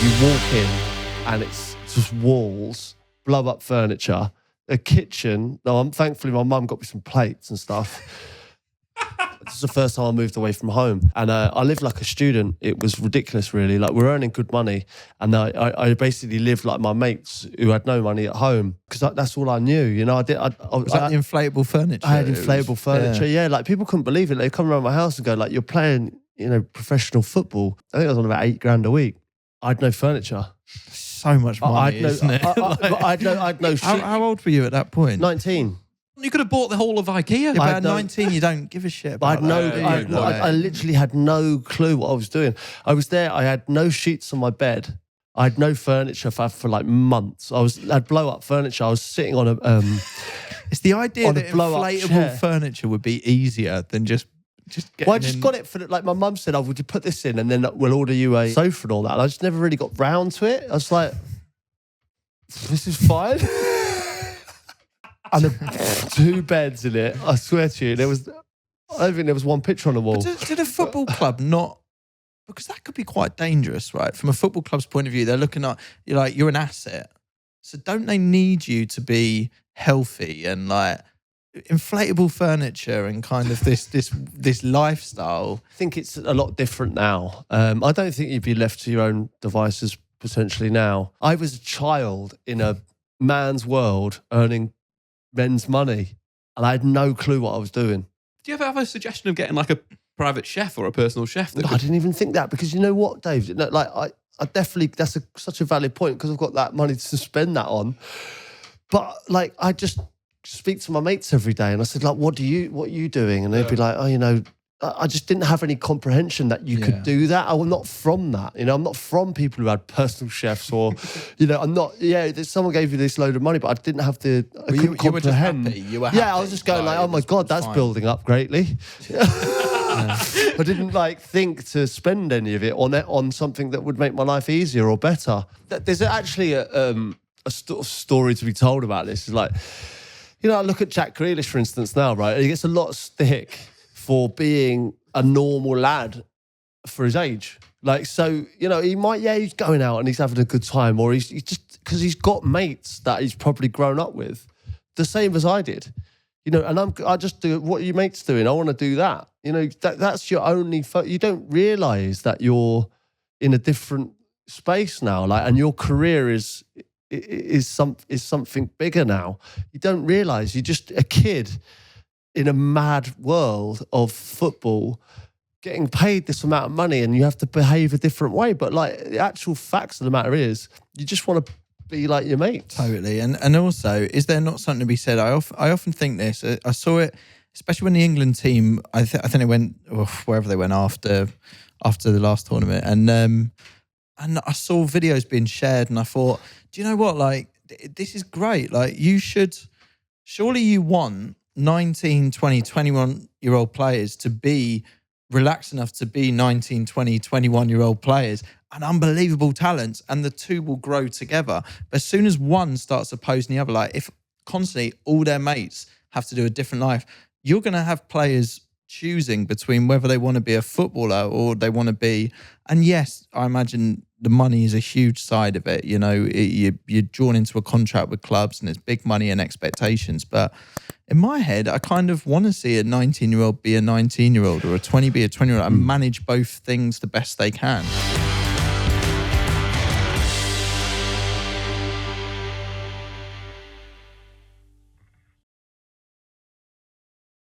You walk in and it's just walls, blow up furniture, a kitchen. No, thankfully my mum got me some plates and stuff. This is the first time I moved away from home, and I lived like a student. It was ridiculous, really. Like, we're earning good money, and I basically lived like my mates who had no money at home, because that's all I knew. You know, Was that inflatable furniture? I had inflatable furniture. Yeah, like people couldn't believe it. They'd come around my house and go, like, "You're playing, professional football." I think I was on about $8,000 a week. I had no furniture. So much money, isn't it? I had no shit. How old were you at that point? 19. You could have bought the whole of IKEA. Yeah, but at 19, you don't give a shit about I literally had no clue what I was doing. I was there. I had no sheets on my bed. I had no furniture for like months. I had blow up furniture. I was sitting on a. It's the idea that inflatable inflatable furniture would be easier than just getting. Well, I just got it for like my mum said, "Oh, would you put this in, and then we'll order you a sofa and all that." And I just never really got round to it. I was like, "This is fine." And 2 beds in it. I swear to you, I don't think there was one picture on the wall. But did a football club not? Because that could be quite dangerous, right? From a football club's point of view, they're looking at you're an asset. So don't they need you to be healthy and like inflatable furniture and kind of this lifestyle? I think it's a lot different now. I don't think you'd be left to your own devices potentially now. I was a child in a man's world earning men's money, and I had no clue what I was doing. Do you ever have a suggestion of getting like a private chef or a personal chef? No, I didn't even think that, because you know what, Dave? Like I definitely, that's such a valid point, because I've got that money to spend that on. But like, I just speak to my mates every day, and I said, like, what are you doing? And they'd be like, oh, I just didn't have any comprehension that you could do that. I'm not from that. I'm not from people who had personal chefs, or, I'm not, someone gave you this load of money, but I didn't have I couldn't comprehend. You were happy. Yeah, I was just going like, oh my God, that's building up greatly. I didn't think to spend any of it on something that would make my life easier or better. There's actually a story to be told about this. It's like, I look at Jack Grealish, for instance, now, right? He gets a lot of stick for being a normal lad for his age. Like, so, he might, he's going out and he's having a good time, or he's just, because he's got mates that he's probably grown up with, the same as I did. And I just do what your mates doing. I want to do that. That's your only, you don't realise that you're in a different space now, like, and your career is something bigger now. You don't realise you're just a kid in a mad world of football, getting paid this amount of money, and you have to behave a different way. But like, the actual facts of the matter is, you just want to be like your mates. Totally. And also, is there not something to be said? I often think this. I saw it, especially when the England team, I think they went wherever they went after the last tournament, and I saw videos being shared, and I thought, do you know what? Like, this is great. Like, surely you want 19, 20, 21-year-old players to be relaxed enough to be 19, 20, 21-year-old players and unbelievable talents, and the two will grow together. But as soon as one starts opposing the other, like if constantly all their mates have to do a different life, you're going to have players choosing between whether they want to be a footballer or they want to be, and yes, I imagine the money is a huge side of it. You're drawn into a contract with clubs and it's big money and expectations. But in my head, I kind of want to see a 19-year-old be a 19-year-old or a 20 be a 20-year-old and manage both things the best they can.